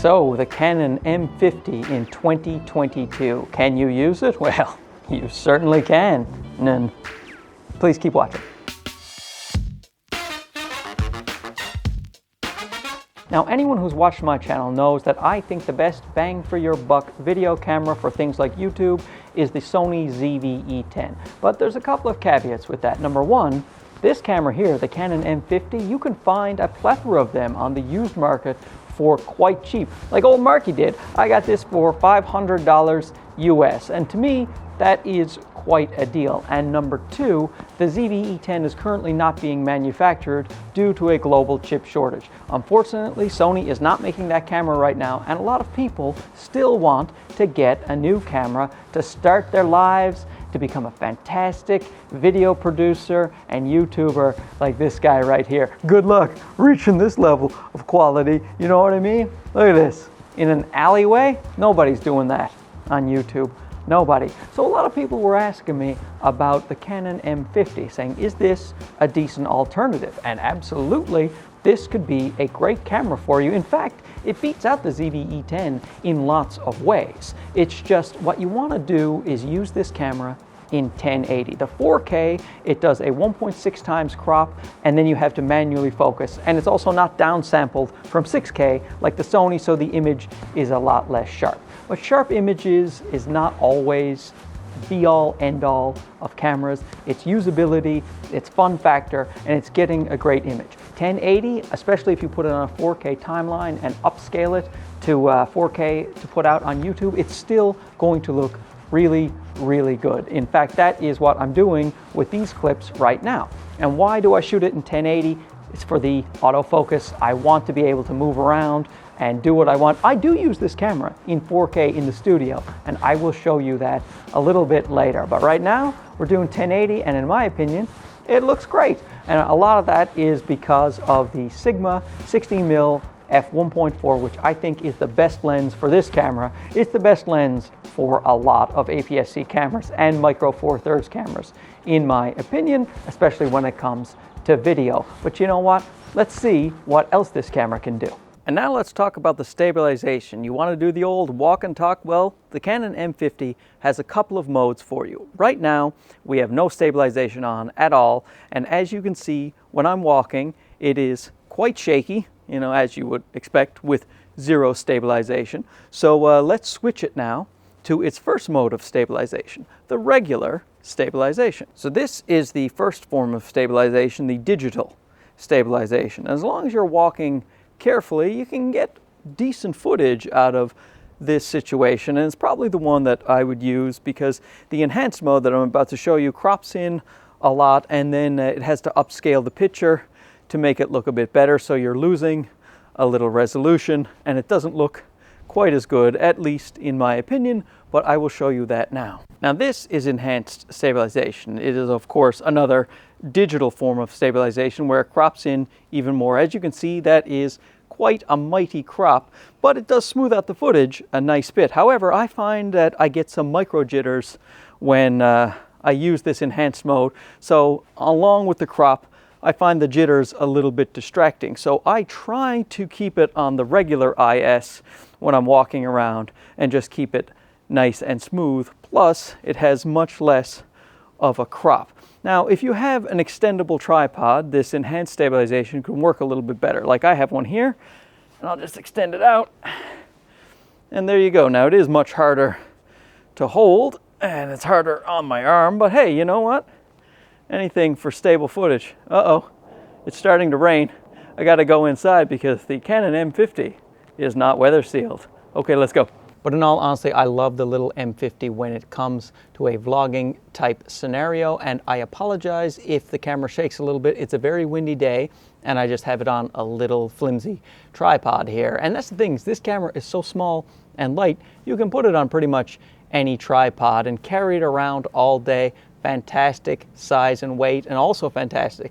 So, the Canon M50 in 2022. Can you use it? Well, you certainly can. And please keep watching. Now, anyone who's watched my channel knows that I think the best bang for your buck video camera for things like YouTube is the Sony ZV-E10. But there's a couple of caveats with that. Number one, this camera here, the Canon M50, you can find a plethora of them on the used market for quite cheap. Like old Marky did. I got this for $500 US, and to me, that is quite a deal. And number two, the ZV-E10 is currently not being manufactured due to a global chip shortage. Unfortunately, Sony is not making that camera right now, and a lot of people still want to get a new camera to start their lives, to become a fantastic video producer and YouTuber like this guy right here. Good luck reaching this level of quality, you know what I mean? Look at this. In an alleyway? Nobody's doing that on YouTube. Nobody. So a lot of people were asking me about the Canon M50, saying, is this a decent alternative? And absolutely, this could be a great camera for you. In fact, it beats out the ZV-E10 in lots of ways. It's just what you want to do is use this camera in 1080. The 4K, it does a 1.6 times crop, and then you have to manually focus. And it's also not downsampled from 6K like the Sony, so the image is a lot less sharp. But sharp images is not always be-all, end-all of cameras. It's usability, it's fun factor, and it's getting a great image. 1080, especially if you put it on a 4K timeline and upscale it to 4K to put out on YouTube, it's still going to look really, really good. In fact, that is what I'm doing with these clips right now. And why do I shoot it in 1080? It's for the autofocus. I want to be able to move around and do what I want. I do use this camera in 4K in the studio, and I will show you that a little bit later. But right now, we're doing 1080, and in my opinion, it looks great. And a lot of that is because of the Sigma 16mm f1.4, which I think is the best lens for this camera. It's the best lens for a lot of APS-C cameras and micro four thirds cameras, in my opinion, especially when it comes to video. But you know what? Let's see what else this camera can do. And now let's talk about the stabilization. You want to do the old walk and talk? Well, the Canon M50 has a couple of modes for you. Right now, we have no stabilization on at all. And as you can see, when I'm walking, it is quite shaky, you know, as you would expect with zero stabilization. So let's switch it now to its first mode of stabilization, the regular stabilization. So this is the first form of stabilization, the digital stabilization. As long as you're walking carefully, you can get decent footage out of this situation, and it's probably the one that I would use because the enhanced mode that I'm about to show you crops in a lot, and then it has to upscale the picture to make it look a bit better, so you're losing a little resolution and it doesn't look quite as good, at least in my opinion, but I will show you that now. Now this is enhanced stabilization. It is of course another digital form of stabilization where it crops in even more. As you can see, that is quite a mighty crop, but it does smooth out the footage a nice bit. However, I find that I get some micro jitters when I use this enhanced mode, so along with the crop, I find the jitters a little bit distracting. So I try to keep it on the regular IS when I'm walking around and just keep it nice and smooth. Plus, it has much less of a crop. Now, if you have an extendable tripod, this enhanced stabilization can work a little bit better. Like I have one here, and I'll just extend it out. And there you go. Now, it is much harder to hold, and it's harder on my arm, but hey, you know what? Anything for stable footage. Uh-oh, it's starting to rain. I gotta go inside because the Canon M50 is not weather sealed. Okay, let's go. But in all honesty, I love the little M50 when it comes to a vlogging type scenario, and I apologize if the camera shakes a little bit. It's a very windy day, and I just have it on a little flimsy tripod here. And that's the thing, is this camera is so small and light, you can put it on pretty much any tripod and carry it around all day. Fantastic size and weight, and also fantastic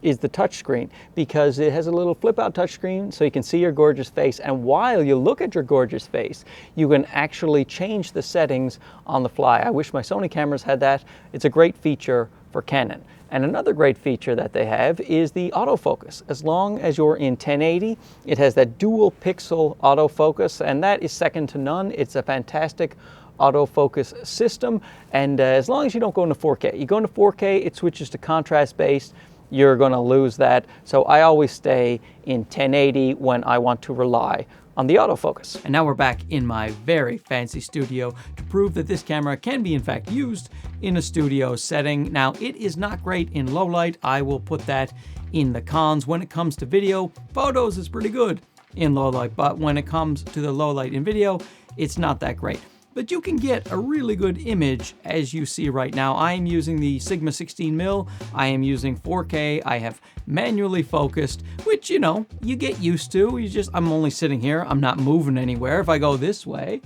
is the touchscreen because it has a little flip out touchscreen so you can see your gorgeous face, and while you look at your gorgeous face you can actually change the settings on the fly. I wish my Sony cameras had that. It's a great feature for Canon. And another great feature that they have is the autofocus. As long as you're in 1080, it has that dual pixel autofocus, and that is second to none. It's a fantastic autofocus system, and as long as you don't go into 4K. You go into 4K, it switches to contrast based. You're going to lose that. So I always stay in 1080 when I want to rely on the autofocus. And now we're back in my very fancy studio to prove that this camera can be in fact used in a studio setting. Now, it is not great in low light. I will put that in the cons. When it comes to video, photos is pretty good in low light, but when it comes to the low light in video, it's not that great. But you can get a really good image as you see right now. I am using the Sigma 16mm. I am using 4K. I have manually focused, which, you know, you get used to. I'm only sitting here. I'm not moving anywhere. If I go this way,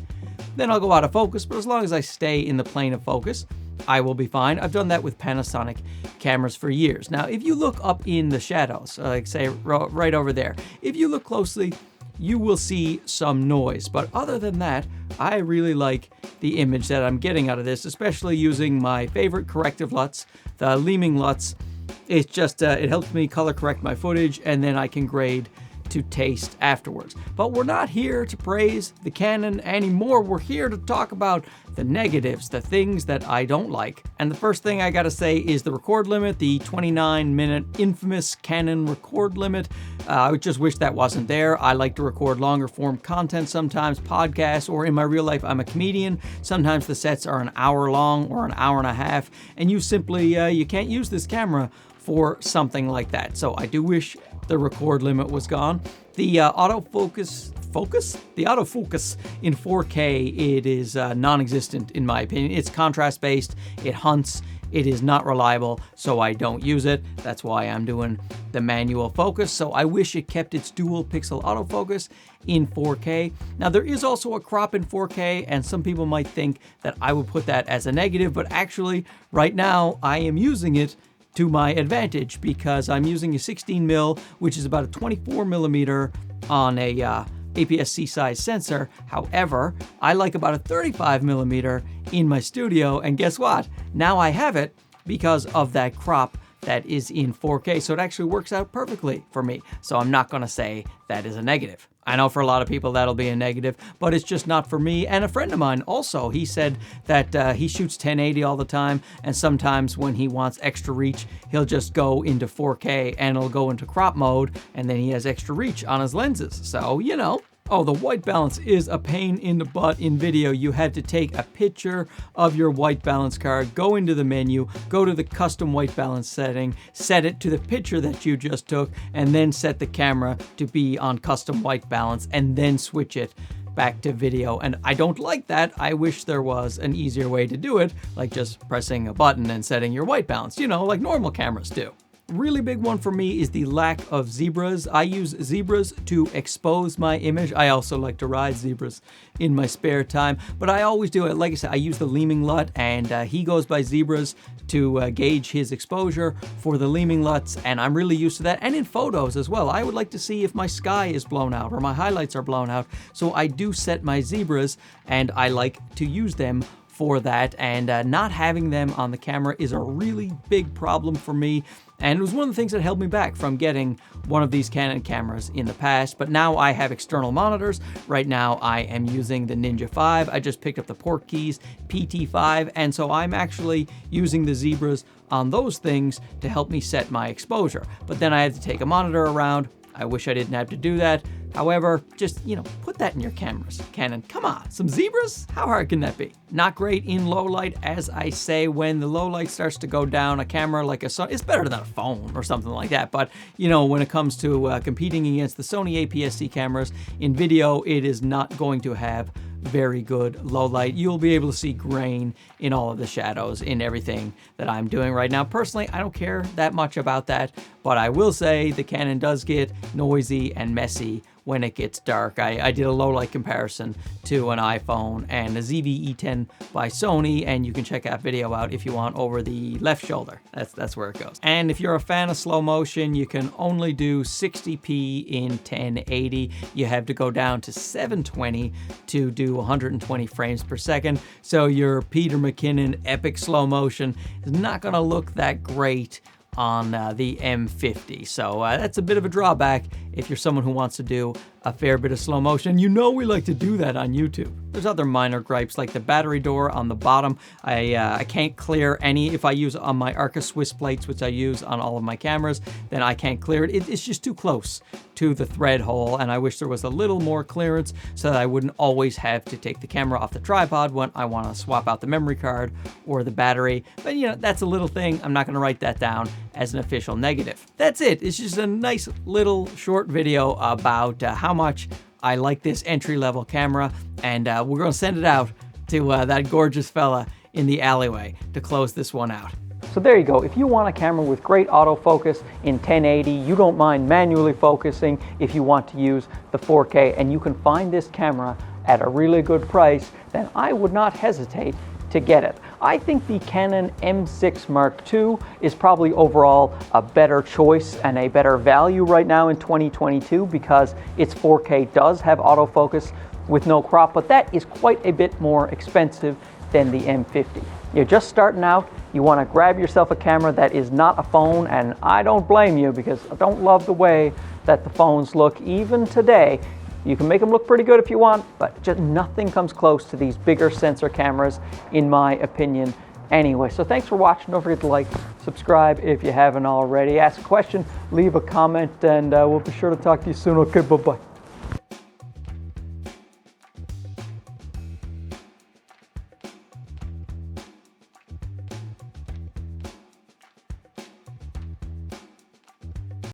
then I'll go out of focus. But as long as I stay in the plane of focus, I will be fine. I've done that with Panasonic cameras for years. Now, if you look up in the shadows, like say right over there, if you look closely, you will see some noise. But other than that, I really like the image that I'm getting out of this, especially using my favorite corrective LUTs, the Leeming LUTs. It's just, it helps me color correct my footage, and then I can grade to taste afterwards. But we're not here to praise the Canon anymore. We're here to talk about the negatives, the things that I don't like. And the first thing I gotta say is the record limit, the 29-minute infamous Canon record limit. I just wish that wasn't there. I like to record longer form content sometimes, podcasts, or in my real life, I'm a comedian. Sometimes the sets are an hour long or an hour and a half, and you simply, you can't use this camera for something like that. So I do wish the record limit was gone. The autofocus in 4K, it is non-existent in my opinion. It's contrast based, it hunts, it is not reliable, so I don't use it. That's why I'm doing the manual focus. So I wish it kept its dual pixel autofocus in 4K. Now there is also a crop in 4K, and some people might think that I would put that as a negative, but actually right now I am using it to my advantage because I'm using a 16mm, which is about a 24mm on a APS-C size sensor. However, I like about a 35mm in my studio, and guess what? Now I have it because of that crop that is in 4K, so it actually works out perfectly for me. So I'm not gonna say that is a negative. I know for a lot of people that'll be a negative, but it's just not for me. And a friend of mine also, he said that he shoots 1080 all the time, and sometimes when he wants extra reach, he'll just go into 4K and he'll go into crop mode, and then he has extra reach on his lenses. So, you know. Oh, the white balance is a pain in the butt in video. You have to take a picture of your white balance card, go into the menu, go to the custom white balance setting, set it to the picture that you just took, and then set the camera to be on custom white balance, and then switch it back to video. And I don't like that. I wish there was an easier way to do it, like just pressing a button and setting your white balance, you know, like normal cameras do. Really big one for me is the lack of zebras. I use zebras to expose my image. I also like to ride zebras in my spare time, but I always do it. Like I said, I use the Leeming LUT, and he goes by zebras to gauge his exposure for the Leeming LUTs, and I'm really used to that. And in photos as well, I would like to see if my sky is blown out or my highlights are blown out. So I do set my zebras, and I like to use them for that, and not having them on the camera is a really big problem for me, and it was one of the things that held me back from getting one of these Canon cameras in the past. But now I have external monitors. Right now I am using the Ninja 5. I just picked up the Portkeys PT5, and so I'm actually using the zebras on those things to help me set my exposure. But then I had to take a monitor around. I wish I didn't have to do that. However, just, you know, put that in your cameras. Canon, come on, some zebras? How hard can that be? Not great in low light, as I say. When the low light starts to go down, a camera like a Sony, it's better than a phone or something like that. But, you know, when it comes to competing against the Sony APS-C cameras, in video, it is not going to have very good low light. You'll be able to see grain in all of the shadows in everything that I'm doing right now. Personally, I don't care that much about that, but I will say the Canon does get noisy and messy when it gets dark. I did a low light comparison to an iPhone and a ZV-E10 by Sony, and you can check that video out if you want over the left shoulder. That's where it goes. And if you're a fan of slow motion, you can only do 60p in 1080. You have to go down to 720 to do 120 frames per second. So your Peter McKinnon epic slow motion is not going to look that great on the M50. So that's a bit of a drawback if you're someone who wants to do a fair bit of slow motion. You know we like to do that on YouTube. There's other minor gripes like the battery door on the bottom. I can't clear any. If I use on my Arca Swiss plates, which I use on all of my cameras, then I can't clear it. It's just too close to the thread hole, and I wish there was a little more clearance so that I wouldn't always have to take the camera off the tripod when I want to swap out the memory card or the battery. But you know, that's a little thing. I'm not going to write that down as an official negative. That's it. It's just a nice little short video about how much I like this entry-level camera, and we're going to send it out to that gorgeous fella in the alleyway to close this one out. So there you go. If you want a camera with great autofocus in 1080, you don't mind manually focusing if you want to use the 4K, and you can find this camera at a really good price, then I would not hesitate to get it. I think the Canon M50 Mark II is probably overall a better choice and a better value right now in 2022 because its 4K does have autofocus with no crop, but that is quite a bit more expensive than the M50. You're just starting out, you want to grab yourself a camera that is not a phone, and I don't blame you because I don't love the way that the phones look even today. You can make them look pretty good if you want, but just nothing comes close to these bigger sensor cameras, in my opinion, anyway. So thanks for watching. Don't forget to like, subscribe if you haven't already. Ask a question, leave a comment, and we'll be sure to talk to you soon. Okay, bye-bye.